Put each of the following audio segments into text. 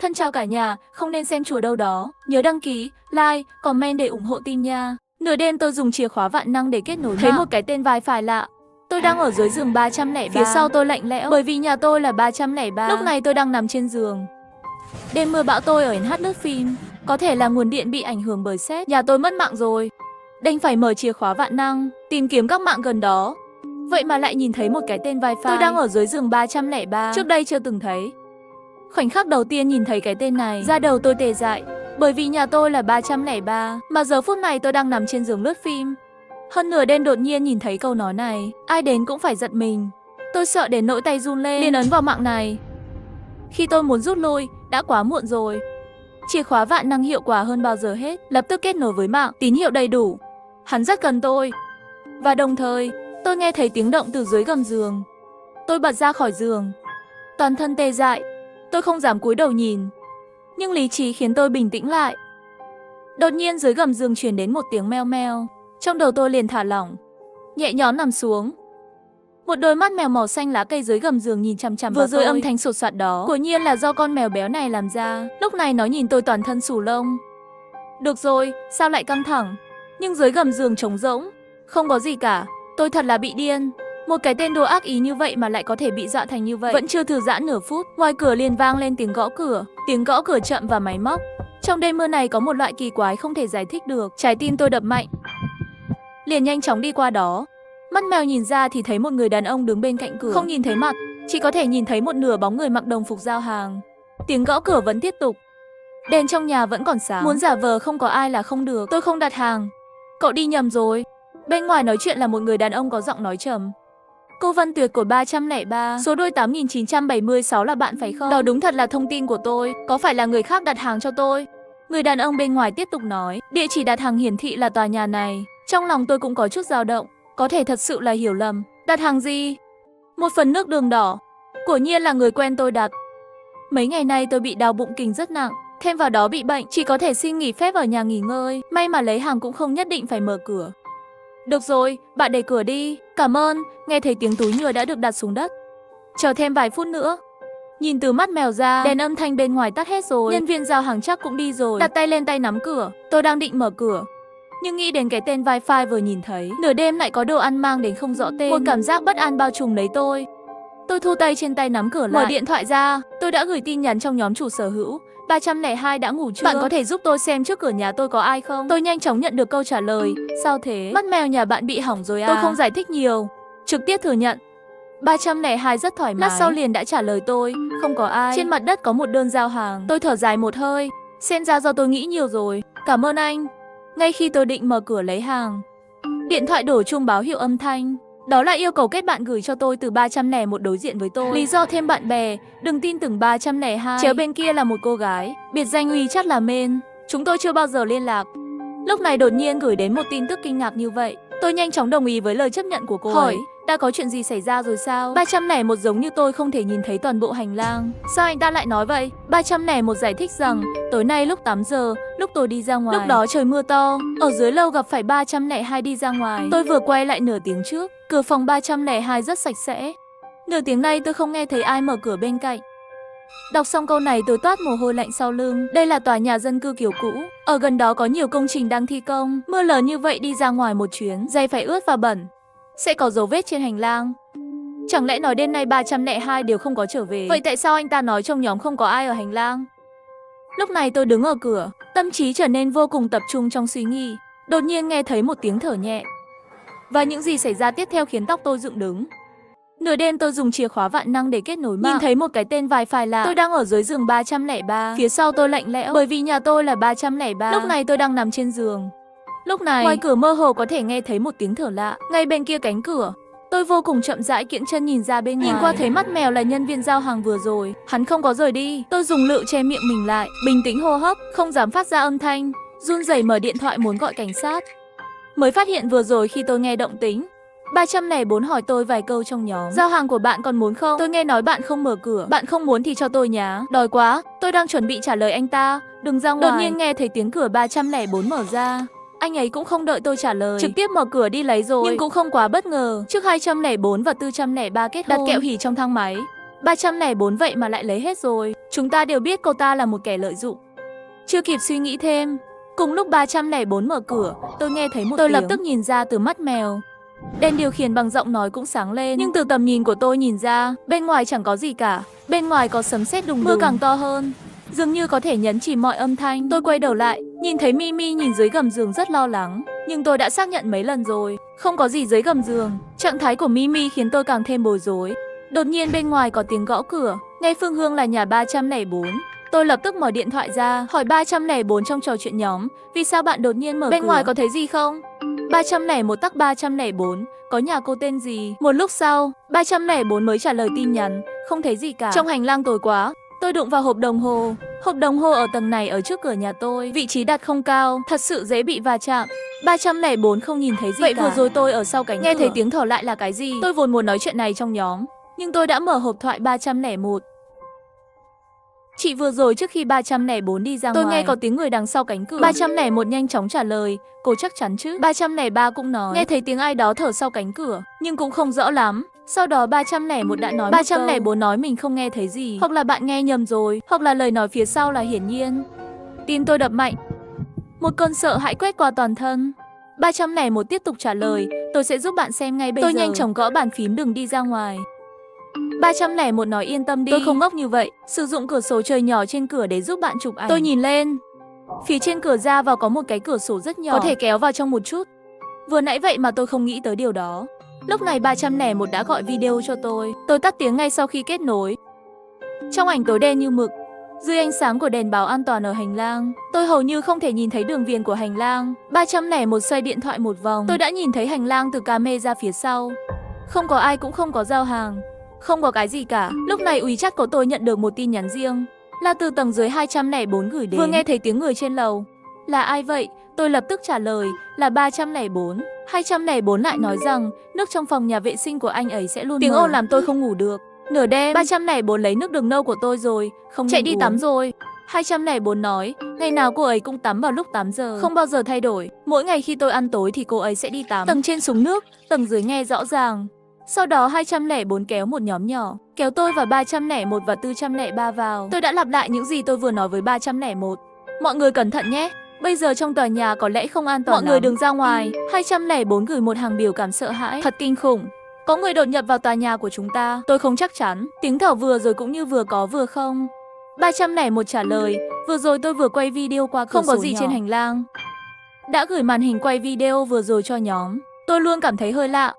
Thân chào cả nhà, không nên xem chùa đâu đó. Nhớ đăng ký, like, comment để ủng hộ team nha. Nửa đêm tôi dùng chìa khóa vạn năng để kết nối mạng. Thấy một cái tên wifi lạ. Tôi đang ở dưới giường 303. Phía sau tôi lạnh lẽo bởi vì nhà tôi là 303. Lúc này tôi đang nằm trên giường. Đêm mưa bão tôi ở NH lướt phim. Có thể là nguồn điện bị ảnh hưởng bởi sét. Nhà tôi mất mạng rồi. Đành phải mở chìa khóa vạn năng, tìm kiếm các mạng gần đó. Vậy mà lại nhìn thấy một cái tên wifi. Tôi đang ở dưới giường 303. Trước đây chưa từng thấy. Khoảnh khắc đầu tiên nhìn thấy cái tên này, da đầu tôi tê dại. Bởi vì nhà tôi là 303, mà giờ phút này tôi đang nằm trên giường lướt phim. Hơn nửa đêm đột nhiên nhìn thấy câu nói này, ai đến cũng phải giật mình. Tôi sợ đến nỗi tay run lên, liền ấn vào mạng này. Khi tôi muốn rút lui, đã quá muộn rồi. Chìa khóa vạn năng hiệu quả hơn bao giờ hết, lập tức kết nối với mạng, tín hiệu đầy đủ. Hắn rất cần tôi. Và đồng thời, tôi nghe thấy tiếng động từ dưới gầm giường. Tôi bật ra khỏi giường, toàn thân tê dại. Tôi không dám cúi đầu nhìn, nhưng lý trí khiến tôi bình tĩnh lại. Đột nhiên dưới gầm giường truyền đến một tiếng meo meo. Trong đầu tôi liền thả lỏng, nhẹ nhõm nằm xuống. Một đôi mắt mèo màu xanh lá cây dưới gầm giường nhìn chằm chằm vào tôi. Vừa rồi âm thanh sột soạt đó, quả nhiên là do con mèo béo này làm ra. Lúc này nó nhìn tôi toàn thân xù lông. Được rồi, sao lại căng thẳng? Nhưng dưới gầm giường trống rỗng, không có gì cả. Tôi thật là bị điên. Một cái tên đồ ác ý như vậy mà lại có thể bị dọa thành như vậy. Vẫn chưa thư giãn nửa phút, ngoài cửa liền vang lên tiếng gõ cửa. Tiếng gõ cửa chậm và máy móc. Trong đêm mưa này có một loại kỳ quái không thể giải thích được. Trái tim tôi đập mạnh, liền nhanh chóng đi qua đó. Mắt mèo nhìn ra thì thấy một người đàn ông đứng bên cạnh cửa. Không nhìn thấy mặt, chỉ có thể nhìn thấy một nửa bóng người mặc đồng phục giao hàng. Tiếng gõ cửa vẫn tiếp tục. Đèn trong nhà vẫn còn sáng. Muốn giả vờ không có ai là không được. Tôi không đặt hàng. Cậu đi nhầm rồi. Bên ngoài nói chuyện là một người đàn ông có giọng nói trầm. Cô Vân Tuyệt của 303, số đôi 8976 là bạn phải không? Đó đúng thật là thông tin của tôi. Có phải là người khác đặt hàng cho tôi? Người đàn ông bên ngoài tiếp tục nói. Địa chỉ đặt hàng hiển thị là tòa nhà này. Trong lòng tôi cũng có chút dao động. Có thể thật sự là hiểu lầm. Đặt hàng gì? Một phần nước đường đỏ. Quả nhiên là người quen tôi đặt. Mấy ngày nay tôi bị đau bụng kinh rất nặng. Thêm vào đó bị bệnh, chỉ có thể xin nghỉ phép ở nhà nghỉ ngơi. May mà lấy hàng cũng không nhất định phải mở cửa. Được rồi, bạn đẩy cửa đi. Cảm ơn. Nghe thấy tiếng túi nhựa đã được đặt xuống đất. Chờ thêm vài phút nữa. Nhìn từ mắt mèo ra, đèn âm thanh bên ngoài tắt hết rồi. Nhân viên giao hàng chắc cũng đi rồi. Đặt tay lên tay nắm cửa. Tôi đang định mở cửa, nhưng nghĩ đến cái tên wifi vừa nhìn thấy. Nửa đêm lại có đồ ăn mang đến không rõ tên. Một cảm giác bất an bao trùm lấy tôi. Tôi thu tay trên tay nắm cửa lại. Mở điện thoại ra. Tôi đã gửi tin nhắn trong nhóm chủ sở hữu. 302 đã ngủ chưa? Bạn có thể giúp tôi xem trước cửa nhà tôi có ai không? Tôi nhanh chóng nhận được câu trả lời. Sao thế? Mắt mèo nhà bạn bị hỏng rồi à? Tôi không giải thích nhiều, trực tiếp thừa nhận. 302 rất thoải mái. Lát sau liền đã trả lời tôi. Không có ai. Trên mặt đất có một đơn giao hàng. Tôi thở dài một hơi. Xem ra do tôi nghĩ nhiều rồi. Cảm ơn anh. Ngay khi tôi định mở cửa lấy hàng, điện thoại đổ chuông báo hiệu âm thanh. Đó là yêu cầu kết bạn gửi cho tôi từ 301 đối diện với tôi. Lý do thêm bạn bè, đừng tin tưởng 302. Chéo bên kia là một cô gái, biệt danh uy chắc là Mên. Chúng tôi chưa bao giờ liên lạc. Lúc này đột nhiên gửi đến một tin tức kinh ngạc như vậy. Tôi nhanh chóng đồng ý với lời chấp nhận của cô ấy. Đã có chuyện gì xảy ra rồi sao? 301 giống như tôi không thể nhìn thấy toàn bộ hành lang. Sao anh ta lại nói vậy? 301 giải thích rằng tối nay lúc 8 giờ, lúc tôi đi ra ngoài. Lúc đó trời mưa to, ở dưới lầu gặp phải 302 đi ra ngoài. Tôi vừa quay lại nửa tiếng trước, cửa phòng 302 rất sạch sẽ. Nửa tiếng nay tôi không nghe thấy ai mở cửa bên cạnh. Đọc xong câu này tôi toát mồ hôi lạnh sau lưng. Đây là tòa nhà dân cư kiểu cũ. Ở gần đó có nhiều công trình đang thi công. Mưa lớn như vậy đi ra ngoài một chuyến, giày phải ướt và bẩn. Sẽ có dấu vết trên hành lang. Chẳng lẽ nói đêm nay 302 đều không có trở về? Vậy tại sao anh ta nói trong nhóm không có ai ở hành lang? Lúc này tôi đứng ở cửa, tâm trí trở nên vô cùng tập trung trong suy nghĩ. Đột nhiên nghe thấy một tiếng thở nhẹ. Và những gì xảy ra tiếp theo khiến tóc tôi dựng đứng. Nửa đêm tôi dùng chìa khóa vạn năng để kết nối mạng. Nhìn thấy một cái tên wifi lạ. Tôi đang ở dưới giường 303. Phía sau tôi lạnh lẽo bởi vì nhà tôi là 303. Lúc này tôi đang nằm trên giường. Lúc này, ngoài cửa mơ hồ có thể nghe thấy một tiếng thở lạ. Ngay bên kia cánh cửa, tôi vô cùng chậm rãi kiễng chân nhìn ra bên ngoài. Nhìn qua thấy mắt mèo là nhân viên giao hàng vừa rồi. Hắn không có rời đi. Tôi dùng lựu che miệng mình lại, bình tĩnh hô hấp, không dám phát ra âm thanh, run rẩy mở điện thoại muốn gọi cảnh sát. Mới phát hiện vừa rồi khi tôi nghe động tĩnh, 304 hỏi tôi vài câu trong nhóm. Giao hàng của bạn còn muốn không? Tôi nghe nói bạn không mở cửa. Bạn không muốn thì cho tôi nhá. Đói quá. Tôi đang chuẩn bị trả lời anh ta. Đừng ra ngoài. Đột nhiên nghe thấy tiếng cửa 304 mở ra. Anh ấy cũng không đợi tôi trả lời, trực tiếp mở cửa đi lấy rồi. Nhưng cũng không quá bất ngờ. Trước 204 và 403 kết hôn, đặt kẹo hỉ trong thang máy. 304 vậy mà lại lấy hết rồi. Chúng ta đều biết cô ta là một kẻ lợi dụng. Chưa kịp suy nghĩ thêm, cùng lúc 304 mở cửa, tôi nghe thấy một tiếng. Tôi lập tức nhìn ra từ mắt mèo. Đèn điều khiển bằng giọng nói cũng sáng lên, nhưng từ tầm nhìn của tôi nhìn ra, bên ngoài chẳng có gì cả. Bên ngoài có sấm sét đùng đùng, mưa càng to hơn, dường như có thể nhấn chìm mọi âm thanh. Tôi quay đầu lại, nhìn thấy Mimi nhìn dưới gầm giường rất lo lắng. Nhưng tôi đã xác nhận mấy lần rồi, không có gì dưới gầm giường. Trạng thái của Mimi khiến tôi càng thêm bối rối. Đột nhiên bên ngoài có tiếng gõ cửa, nghe phương hướng là nhà 304. Tôi lập tức mở điện thoại ra, hỏi 304 trong trò chuyện nhóm, vì sao bạn đột nhiên mở cửa? Bên ngoài có thấy gì không? 301 tắc 304, có nhà cô tên gì? Một lúc sau, 304 mới trả lời tin nhắn, không thấy gì cả. Trong hành lang tối quá, tôi đụng vào hộp đồng hồ. Hộp đồng hồ ở tầng này ở trước cửa nhà tôi, vị trí đặt không cao, thật sự dễ bị va chạm. 304 không nhìn thấy gì vậy cả. Vừa rồi tôi ở sau cánh cửa, nghe thấy tiếng thở lại là cái gì? Tôi vốn muốn nói chuyện này trong nhóm, nhưng tôi đã mở hộp thoại 301. Chị vừa rồi trước khi 304 đi ra ngoài, tôi nghe có tiếng người đằng sau cánh cửa. 301 nhanh chóng trả lời, cô chắc chắn chứ? 303 cũng nói, nghe thấy tiếng ai đó thở sau cánh cửa, nhưng cũng không rõ lắm. Sau đó 301 đã nói 304 nói mình không nghe thấy gì, hoặc là bạn nghe nhầm rồi, hoặc là lời nói phía sau là hiển nhiên. Tim tôi đập mạnh, một cơn sợ hãi quét qua toàn thân. 301 tiếp tục trả lời, tôi sẽ giúp bạn xem ngay bây giờ. Tôi nhanh chóng gõ bàn phím đừng đi ra ngoài. 301 nói yên tâm đi, tôi không ngốc như vậy, sử dụng cửa sổ trời nhỏ trên cửa để giúp bạn chụp ảnh. Tôi nhìn lên, phía trên cửa ra vào có một cái cửa sổ rất nhỏ, có thể kéo vào trong một chút. Vừa nãy vậy mà tôi không nghĩ tới điều đó. Lúc này 301 đã gọi video cho tôi tắt tiếng ngay sau khi kết nối. Trong ảnh tối đen như mực, dưới ánh sáng của đèn báo an toàn ở hành lang, tôi hầu như không thể nhìn thấy đường viền của hành lang. 301 xoay điện thoại một vòng, tôi đã nhìn thấy hành lang từ camera phía sau. Không có ai cũng không có giao hàng, không có cái gì cả. Lúc này WeChat của tôi nhận được một tin nhắn riêng, là từ tầng dưới 204 gửi đến. Vừa nghe thấy tiếng người trên lầu. Là ai vậy? Tôi lập tức trả lời, là 304. 204 lại nói rằng, nước trong phòng nhà vệ sinh của anh ấy sẽ luôn tiếng ồn làm tôi không ngủ được. Nửa đêm, 304 lấy nước đường nâu của tôi rồi, không chạy đi tắm rồi. 204 nói, ngày nào cô ấy cũng tắm vào lúc 8 giờ, không bao giờ thay đổi. Mỗi ngày khi tôi ăn tối thì cô ấy sẽ đi tắm. Tầng trên súng nước, tầng dưới nghe rõ ràng. Sau đó 204 kéo một nhóm nhỏ, kéo tôi và 301 và 403 vào. Tôi đã lặp lại những gì tôi vừa nói với 301. Mọi người cẩn thận nhé, bây giờ trong tòa nhà có lẽ không an toàn lắm. Mọi người đừng ra ngoài. 204 gửi một hàng biểu cảm sợ hãi, thật kinh khủng. Có người đột nhập vào tòa nhà của chúng ta, tôi không chắc chắn. Tiếng thở vừa rồi cũng như vừa có vừa không. 301 trả lời, vừa rồi tôi vừa quay video qua cửa sổ, không có gì nhỏ trên hành lang. Đã gửi màn hình quay video vừa rồi cho nhóm. Tôi luôn cảm thấy hơi lạ,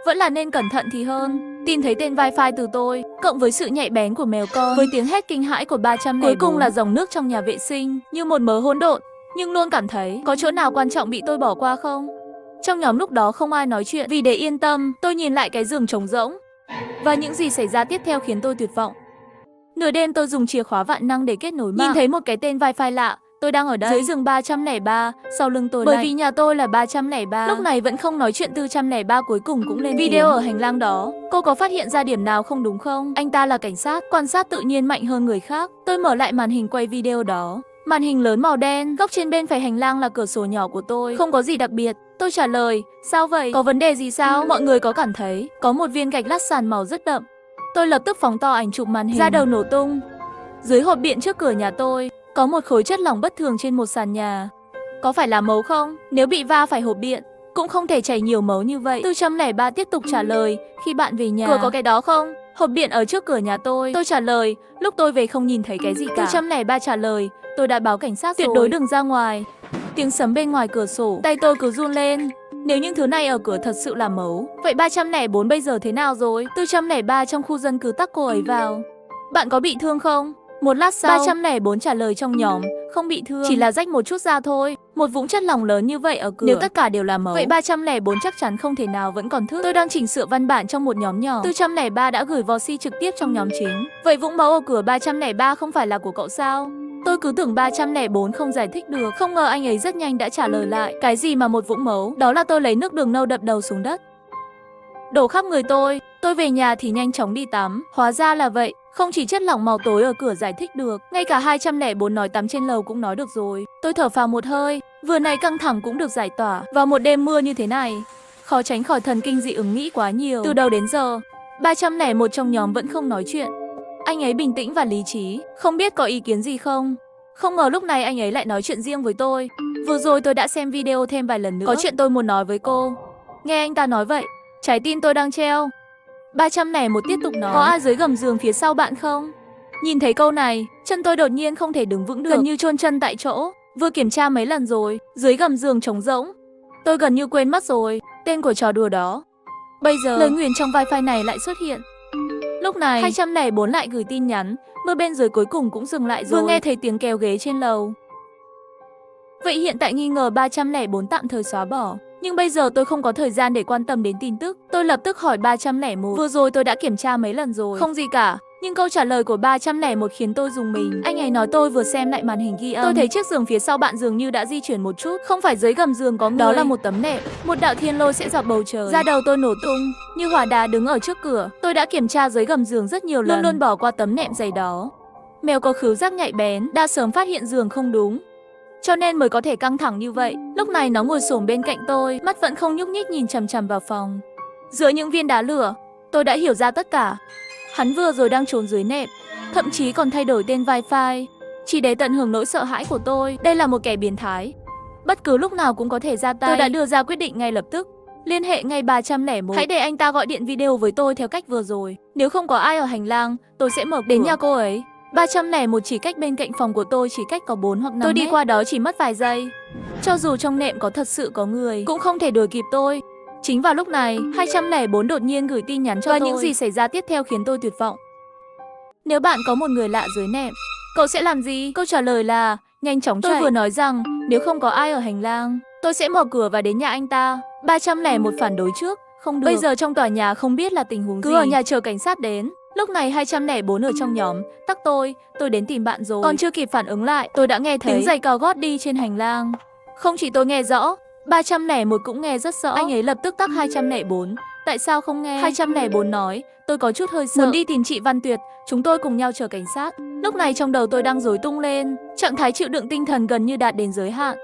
vẫn là nên cẩn thận thì hơn. Tìm thấy tên wifi từ tôi, cộng với sự nhạy bén của mèo con, với tiếng hét kinh hãi của 304, cuối cùng là dòng nước trong nhà vệ sinh, như một mớ hỗn độn. Nhưng luôn cảm thấy có chỗ nào quan trọng bị tôi bỏ qua không? Trong nhóm lúc đó không ai nói chuyện, vì để yên tâm, tôi nhìn lại cái giường trống rỗng. Và những gì xảy ra tiếp theo khiến tôi tuyệt vọng. Nửa đêm tôi dùng chìa khóa vạn năng để kết nối mạng, nhìn thấy một cái tên wifi lạ. Tôi đang ở đây, dưới giường 303, sau lưng tôi bởi vì nhà tôi là 303. Lúc này vẫn không nói chuyện 403 cuối cùng cũng lên video ở hành lang đó. Cô có phát hiện ra điểm nào không đúng không? Anh ta là cảnh sát, quan sát tự nhiên mạnh hơn người khác. Tôi mở lại màn hình quay video đó. Màn hình lớn màu đen, góc trên bên phải hành lang là cửa sổ nhỏ của tôi. Không có gì đặc biệt. Tôi trả lời, sao vậy? Có vấn đề gì sao? Mọi người có cảm thấy có một viên gạch lát sàn màu rất đậm. Tôi lập tức phóng to ảnh chụp màn hình ra đầu nổ tung. Dưới hộp điện trước cửa nhà tôi có một khối chất lỏng bất thường trên một sàn nhà. Có phải là máu không? Nếu bị va phải hộp điện, cũng không thể chảy nhiều máu như vậy. 403 tiếp tục trả lời, khi bạn về nhà, cửa có cái đó không? Hộp điện ở trước cửa nhà tôi. Tôi trả lời, lúc tôi về không nhìn thấy cái gì cả. 403 trả lời, tôi đã báo cảnh sát rồi. Tuyệt đối đừng ra ngoài. Tiếng sấm bên ngoài cửa sổ, tay tôi cứ run lên. Nếu những thứ này ở cửa thật sự là máu, vậy 304 bây giờ thế nào rồi? 403 trong khu dân cư tắc cô ấy vào. Bạn có bị thương không? Một lát sau, 304 trả lời trong nhóm, không bị thương, chỉ là rách một chút da thôi. Một vũng chất lỏng lớn như vậy ở cửa, nếu tất cả đều là máu, vậy 304 chắc chắn không thể nào vẫn còn thức. Tôi đang chỉnh sửa văn bản trong một nhóm nhỏ. 403 đã gửi voice trực tiếp trong nhóm chính. Vậy vũng máu ở cửa 303 không phải là của cậu sao? Tôi cứ tưởng 304 không giải thích được, không ngờ anh ấy rất nhanh đã trả lời lại. Cái gì mà một vũng máu? Đó là tôi lấy nước đường nâu đập đầu xuống đất, đổ khắp người tôi. Tôi về nhà thì nhanh chóng đi tắm. Hóa ra là vậy. Không chỉ chất lỏng màu tối ở cửa giải thích được, ngay cả 204 nói tắm trên lầu cũng nói được rồi. Tôi thở phào một hơi, vừa nãy căng thẳng cũng được giải tỏa. Vào một đêm mưa như thế này, khó tránh khỏi thần kinh dị ứng nghĩ quá nhiều. Từ đầu đến giờ, 301 trong nhóm vẫn không nói chuyện. Anh ấy bình tĩnh và lý trí, không biết có ý kiến gì không. Không ngờ lúc này anh ấy lại nói chuyện riêng với tôi. Vừa rồi tôi đã xem video thêm vài lần nữa. Có chuyện tôi muốn nói với cô. Nghe anh ta nói vậy, trái tim tôi đang treo. 301 tiếp tục nói. Có ai dưới gầm giường phía sau bạn không? Nhìn thấy câu này, chân tôi đột nhiên không thể đứng vững được, gần như chôn chân tại chỗ. Vừa kiểm tra mấy lần rồi, dưới gầm giường trống rỗng. Tôi gần như quên mất rồi tên của trò đùa đó. Bây giờ, lời nguyền trong wifi này lại xuất hiện. Lúc này, 204 lại gửi tin nhắn, mưa bên dưới cuối cùng cũng dừng lại rồi. Vừa nghe thấy tiếng kéo ghế trên lầu. Vậy hiện tại nghi ngờ 304 tạm thời xóa bỏ. Nhưng bây giờ tôi không có thời gian để quan tâm đến tin tức. Tôi lập tức hỏi 301. Vừa rồi tôi đã kiểm tra mấy lần rồi. Không gì cả. Nhưng câu trả lời của 301 khiến tôi rùng mình. Anh ấy nói tôi vừa xem lại màn hình ghi âm. Tôi thấy chiếc giường phía sau bạn dường như đã di chuyển một chút. Không phải dưới gầm giường có người. Đó là một tấm nệm. Một đạo thiên lôi sẽ dọc bầu trời. Da đầu tôi nổ tung như hỏa đá đứng ở trước cửa. Tôi đã kiểm tra dưới gầm giường rất nhiều lần, luôn bỏ qua tấm nệm dày đó. Mèo có khứu giác nhạy bén, đã sớm phát hiện giường không đúng, cho nên mới có thể căng thẳng như vậy. Lúc này nó ngồi xổm bên cạnh tôi, mắt vẫn không nhúc nhích nhìn chằm chằm vào phòng. Giữa những viên đá lửa, tôi đã hiểu ra tất cả. Hắn vừa rồi đang trốn dưới nệm, thậm chí còn thay đổi tên wifi, chỉ để tận hưởng nỗi sợ hãi của tôi. Đây là một kẻ biến thái, bất cứ lúc nào cũng có thể ra tay. Tôi đã đưa ra quyết định ngay lập tức, liên hệ ngay 301. Hãy để anh ta gọi điện video với tôi theo cách vừa rồi. Nếu không có ai ở hành lang, tôi sẽ mở cửa đến nhà cô ấy. 301 chỉ cách bên cạnh phòng của tôi chỉ cách có 4 hoặc 5 mét. Tôi đi qua đó chỉ mất vài giây. Cho dù trong nệm có thật sự có người, cũng không thể đuổi kịp tôi. Chính vào lúc này, 204 đột nhiên gửi tin nhắn cho tôi. Và những gì xảy ra tiếp theo khiến tôi tuyệt vọng. Nếu bạn có một người lạ dưới nệm, cậu sẽ làm gì? Câu trả lời là nhanh chóng chạy. Tôi vừa nói rằng nếu không có ai ở hành lang, tôi sẽ mở cửa và đến nhà anh ta. 301 phản đối trước. Không được. Bây giờ trong tòa nhà không biết là tình huống gì. Cứ ở nhà chờ cảnh sát đến. Lúc này 204 ở trong nhóm tắc tôi đến tìm bạn rồi. Còn chưa kịp phản ứng lại, tôi đã nghe thấy tiếng giày cao gót đi trên hành lang. Không chỉ tôi nghe rõ, 301 cũng nghe rất rõ. Anh ấy lập tức tắc 204. Tại sao không nghe? 204 nói, tôi có chút hơi sợ. Muốn đi tìm chị Văn Tuyệt, chúng tôi cùng nhau chờ cảnh sát. Lúc này trong đầu tôi đang rối tung lên, trạng thái chịu đựng tinh thần gần như đạt đến giới hạn.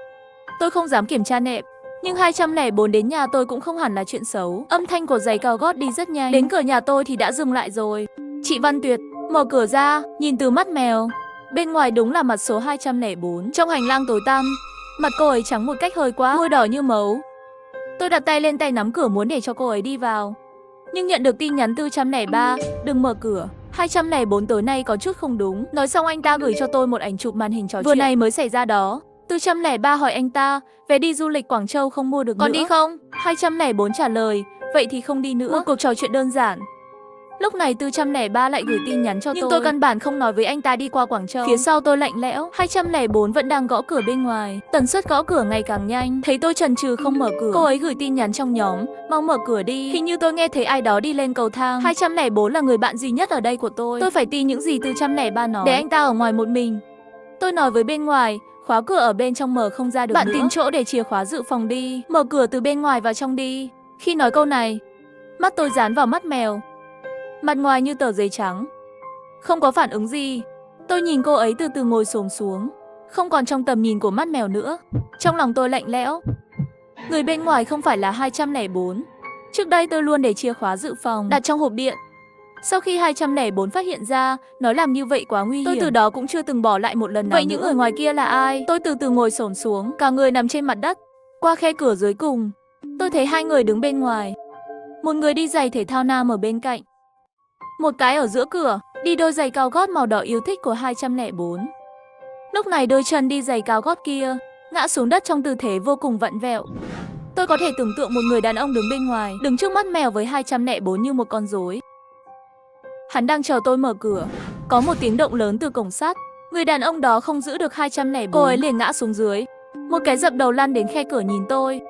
Tôi không dám kiểm tra nệm. Nhưng 204 đến nhà tôi cũng không hẳn là chuyện xấu. Âm thanh của giày cao gót đi rất nhanh. Đến cửa nhà tôi thì đã dừng lại rồi. Chị Văn Tuyệt mở cửa ra, nhìn từ mắt mèo. Bên ngoài đúng là mặt số 204. Trong hành lang tối tăm, mặt cô ấy trắng một cách hơi quá, môi đỏ như máu. Tôi đặt tay lên tay nắm cửa muốn để cho cô ấy đi vào. Nhưng nhận được tin nhắn từ 403, đừng mở cửa. 204 tối nay có chút không đúng. Nói xong anh ta gửi cho tôi một ảnh chụp màn hình trò chuyện vừa này mới xảy ra đó. 403 hỏi anh ta, về đi du lịch Quảng Châu không mua được còn nữa. Đi không? 204 trả lời, vậy thì không đi nữa. Một cuộc trò chuyện đơn giản. Lúc này 403 lại gửi tin nhắn cho tôi. Nhưng tôi căn bản không nói với anh ta đi qua Quảng Châu. Phía sau tôi lạnh lẽo. 204 vẫn đang gõ cửa bên ngoài. Tần suất gõ cửa ngày càng nhanh. Thấy tôi chần chừ không mở cửa, cô ấy gửi tin nhắn trong nhóm, mau mở cửa đi. Hình như tôi nghe thấy ai đó đi lên cầu thang. 204 là người bạn duy nhất ở đây của tôi. Tôi phải tin những gì 403 nói. Để anh ta ở ngoài một mình. Tôi nói với bên ngoài, khóa cửa ở bên trong mở không ra được bạn nữa. Tìm chỗ để chìa khóa dự phòng đi. Mở cửa từ bên ngoài vào trong đi. Khi nói câu này, mắt tôi dán vào mắt mèo. Mặt ngoài như tờ giấy trắng. Không có phản ứng gì. Tôi nhìn cô ấy từ từ ngồi xổm xuống. Không còn trong tầm nhìn của mắt mèo nữa. Trong lòng tôi lạnh lẽo. Người bên ngoài không phải là 204. Trước đây tôi luôn để chìa khóa dự phòng đặt trong hộp điện. Sau khi 204 phát hiện ra, nó làm như vậy quá nguy hiểm. Tôi từ đó cũng chưa từng bỏ lại một lần nào. Vậy những người ngoài kia là ai? Tôi từ từ ngồi xổm xuống, cả người nằm trên mặt đất. Qua khe cửa dưới cùng, tôi thấy hai người đứng bên ngoài. Một người đi giày thể thao nam ở bên cạnh. Một cái ở giữa cửa, đi đôi giày cao gót màu đỏ yêu thích của 204. Lúc này đôi chân đi giày cao gót kia ngã xuống đất trong tư thế vô cùng vặn vẹo. Tôi có thể tưởng tượng một người đàn ông đứng bên ngoài, đứng trước mắt mèo với 204 như một con rối. Hắn đang chờ tôi mở cửa. Có một tiếng động lớn từ cổng sắt. Người đàn ông đó không giữ được 204. Cô ấy liền ngã xuống dưới. Một cái dập đầu lăn đến khe cửa nhìn tôi.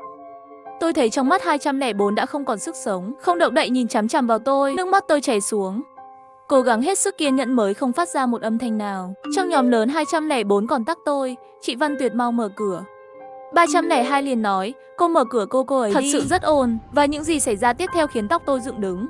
Tôi thấy trong mắt 204 đã không còn sức sống. Không động đậy nhìn chằm chằm vào tôi. Nước mắt tôi chảy xuống. Cố gắng hết sức kiên nhẫn mới không phát ra một âm thanh nào. Trong nhóm lớn 204 còn tắc tôi. Chị Văn Tuyệt mau mở cửa. 302 liền nói, cô mở cửa cô ấy thật đi. Sự rất ồn. Và những gì xảy ra tiếp theo khiến tóc tôi dựng đứng.